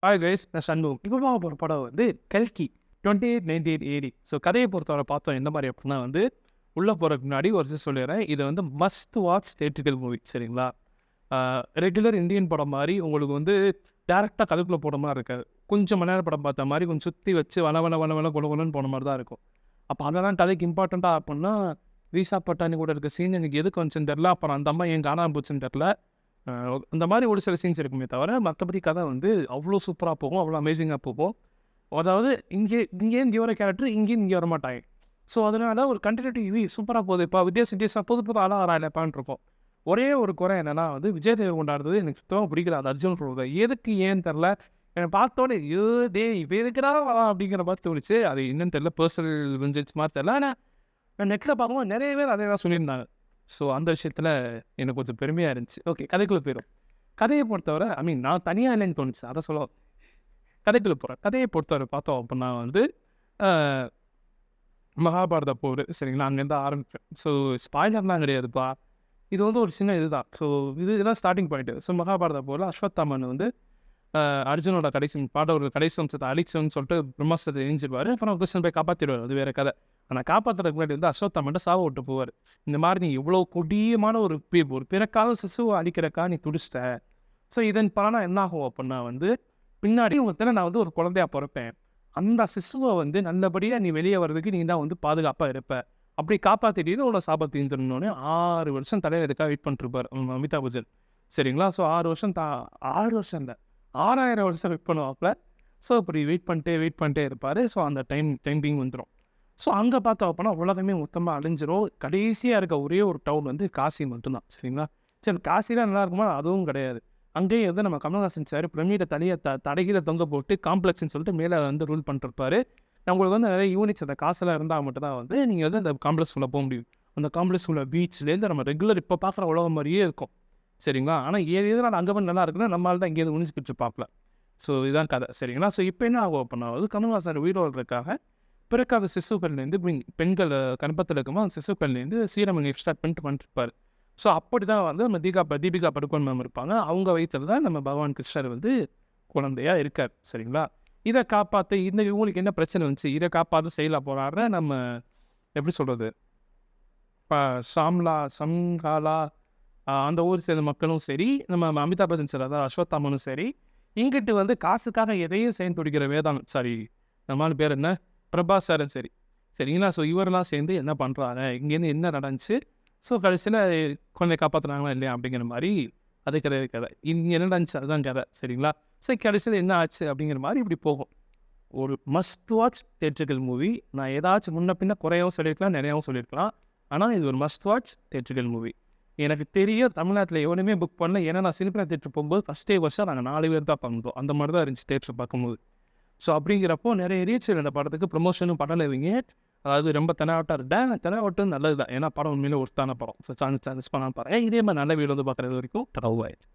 Hi guys, நான் சண்முகம். இப்போ பார்க்க போகிற படம் வந்து கல்கி 2898 AD. ஸோ கதையை பொறுத்தவரை பார்த்தோம் என்ன மாதிரி அப்படின்னா வந்து உள்ளே போகிறதுக்கு முன்னாடி ஒரு விஷயம் சொல்லிடுறேன். இது வந்து மஸ்ட் வாட்ச் தியேட்ரிக்கல் மூவி, சரிங்களா? ரெகுலர் இந்தியன் படம் மாதிரி உங்களுக்கு வந்து டேரெக்டாக கதைக்குள்ளே போட மாதிரி இருக்காது. கொஞ்சம் மணி நேரம் படம் பார்த்த மாதிரி கொஞ்சம் சுற்றி வச்சு வள கொலன்னு போன மாதிரி தான் இருக்கும். அப்போ அதெல்லாம் கதைக்கு இம்பார்ட்டண்ட்டாக அப்படின்னா வீசா பட்டாணி கூட இருக்க சீன் எனக்கு எதுக்கு வந்துச்சுன்னு தெரில. அப்புறம் அந்த அம்மா ஏன் காணாமல் போச்சுன்னு தெரில. அந்த மாதிரி ஒரு சில சீன்ஸ் இருக்குமே தவிர மற்றபடி கதை வந்து அவ்வளோ சூப்பராக போகும், அவ்வளோ அமேசிங்காக போகும். அதாவது இங்கே வர கேரக்டர் இங்கே வர மாட்டாங்க. ஸோ அதனால ஒரு கண்டினியூட்டி இது சூப்பராக போகுது. இப்போ வித்தியாச புது ஆளாகிறான்ப்பான் இருக்கும். ஒரே ஒரு குறை என்னென்னா வந்து விஜய் தேவர்கொண்டாடுறது எனக்கு சுத்தமாக பிடிக்கல. அது அர்ஜுன் சொல்கிறது எதுக்கு ஏன்னு தெரில. எனக்கு பார்த்தோன்னே இப்போ எதுக்குடா வரலாம் அப்படிங்கிற மாதிரி தோணுச்சு. அது என்னன்னு தெரில, பர்சனல் வெஞ்சன்ஸ் மாதிரி தெரில. ஆனால் நான் நெட்டில் பார்க்கும்போது நிறைய பேர் அதே தான் சொல்லியிருந்தாங்க. ஸோ அந்த விஷயத்தில் எனக்கு கொஞ்சம் பெருமையாக இருந்துச்சு. ஓகே, கதைக்குள்ளே போயிடும். கதையை பொறுத்தவரை நான் தனியாக இல்லைன்னு தோணுச்சு, அதை சொல்ல கதைக்குள்ளே போகிறேன். கதையை பொறுத்தவரை பார்த்தோம் அப்படின்னா வந்து மகாபாரத போர், சரிங்களா? அங்கேருந்து ஆரம்பிப்பேன். ஸோ ஸ்பாய்லர்லாம் கிடையாதுப்பா, இது வந்து ஒரு சின்ன இதுதான். ஸோ இதுதான் ஸ்டார்டிங் பாயிண்ட்டு. ஸோ மகாபாரத போரில் அஸ்வத்தாமன் வந்து அர்ஜுனோட பாண்டவரோட கடைசி வம்சத்தை அழிச்சோன்னு சொல்லிட்டு பிரம்மாஸ்திரத்தை எரிஞ்சிருவார். அப்புறம் கிருஷ்ணன் போய் காப்பாற்றிடுவார், அது வேறு கதை. ஆனால் காப்பாற்றுறதுக்கு முன்னாடி வந்து அஸ்வத்தாமன்ட்ட சாவு விட்டு போவார். இந்த மாதிரி நீ இவ்வளோ கொடியமான ஒரு பிறக்காத சிசுவை அழிக்கிறக்கா நீ துடிச்சிட்ட. ஸோ இதன் பலனாக என்ன ஆகும் அப்படின்னா வந்து பின்னாடி உங்கள்கிட்ட நான் வந்து ஒரு குழந்தையாக பிறப்பேன். அந்த சிசுவை வந்து நல்லபடியாக நீ வெளியே வர்றதுக்கு நீ தான் வந்து பாதுகாப்பாக இருப்ப. அப்படி காப்பாற்றிட்டு உள்ள சாபத்தை தரணுன்னே 6 வருஷம் தலைவர் இதுக்காக வெயிட் பண்ணிட்டுருப்பார் அமிதாப் பச்சன், சரிங்களா? ஸோ 6 வருஷம் 6 வருஷம் இல்லை 6000 வருஷம் வெயிட் பண்ணுவாப்பில். ஸோ இப்படி வெயிட் பண்ணிட்டே இருப்பார். ஸோ அந்த டைமிங் வந்துடும். ஸோ அங்கே பார்த்தோம் அப்படின்னா உலகமே மொத்தமாக அழிஞ்சிரும். கடைசியாக இருக்க ஒரே ஒரு டவுன் வந்து காசி மட்டும்தான், சரிங்களா? சரி, காசிலாம் நல்லா இருக்குமா? அதுவும் கிடையாது. அங்கேயே வந்து நம்ம கமல்ஹாசன் சார் பிரமிடை தடைகளை தொங்க போட்டு காம்ப்ளெக்ஸ்ன்னு சொல்லிட்டு மேலே வந்து ரூல் பண்ணிருப்பாரு. நம்மளுக்கு வந்து நிறைய யூனிட்ஸ் அந்த காசெல்லாம் இருந்தால் மட்டும்தான் வந்து நீங்கள் வந்து அந்த காம்ப்ளெக்ஸ் உள்ள போக முடியும். அந்த காம்ப்ளெக்ஸ் உள்ள பீச்லேருந்து நம்ம ரெகுலர் இப்போ பார்க்குற உலகம் மாதிரியே இருக்கும், சரிங்களா? ஆனால் எதனால் அங்கே வந்து நல்லா இருக்குன்னா நம்மளால் தான் இங்கேருந்து உணிஞ்சிக்கிட்டு பார்க்கல. ஸோ இதுதான் கதை, சரிங்களா? ஸோ இப்போ என்ன ஆகும் அப்படின்னா வந்து கமல்ஹாசன் உயிரோடுறதுக்காக பிறக்காத சிசுக்கள்லேருந்து பெண்கள் கர்ப்பத்தில் இருக்கும்போது அந்த சிசுக்கள்லேருந்து சீரமணி எக்ஸ்ட்ராக்ட் பண்ணிருப்பார். ஸோ அப்படி தான் வந்து நம்ம தீபிகா படுகோன் மேம் இருப்பாங்க. அவங்க வயிற்றில் தான் நம்ம பகவான் கிருஷ்ணர் வந்து குழந்தையாக இருக்கார், சரிங்களா? இதை காப்பாற்ற இவங்களுக்கு என்ன பிரச்சனை வந்துச்சு, இதை காப்பாற்ற செயலாக போகிறாரு நம்ம எப்படி சொல்கிறது, இப்போ சம்ஹாலா அந்த ஊர் சேர்ந்த மக்களும் சரி, நம்ம அமிதாப் பச்சன் சார் அதாவது அஸ்வத்தாமனும் சரி, இங்கிட்டு வந்து காசுக்காக எதையும் செயல் துடிக்கிற நம்மளால பேர் என்ன பிரபாஸ் சாரும் சரி, சரிங்களா? ஸோ இவரெல்லாம் சேர்ந்து என்ன பண்ணுறாங்க, இங்கேருந்து என்ன நடந்துச்சு, ஸோ கடைசியில் குழந்தைய காப்பாற்றுனாங்களா இல்லையா அப்படிங்கிற மாதிரி அது கதை. இங்கே என்ன நடந்துச்சு அதுதான் கதை, சரிங்களா? ஸோ கடைசியில் என்ன ஆச்சு அப்படிங்கிற மாதிரி இப்படி போகும். ஒரு மஸ்ட் வாட்ச் தியேட்ரிக்கல் மூவி. நான் ஏதாச்சும் முன்ன பின்ன குறையாகவும் சொல்லியிருக்கலாம், நிறையாவும் சொல்லியிருக்கலாம். ஆனால் இது ஒரு மஸ்ட் வாட்ச் தியேட்ரிக்கல் மூவி. எனக்கு தெரியும் தமிழ்நாட்டில் எவனுமே புக் பண்ணல. ஏன்னா நான் சினிமா தேட்டர் போகும்போது ஃபஸ்ட்டே வருஷம் நாங்கள் 4 பேர் தான் பண்ணோம். அந்த மாதிரி தான் இருந்துச்சு தேட்டர் பார்க்கும்போது. ஸோ அப்படிங்கிறப்போ நிறைய ரீச் இந்த படத்துக்கு ப்ரொமோஷனும் பண்ணலைவீங்க. அதாவது ரொம்ப தெனாவட்டும் நல்லது தான். ஏன்னா படம் உண்மையிலே ஒருத்தான படம். ஸோ சான்ஸ் பண்ணால் பாருங்கள். இதே மாதிரி நல்ல வீடு வந்து பார்க்குறது வரைக்கும் டவுவாயிடுச்சு.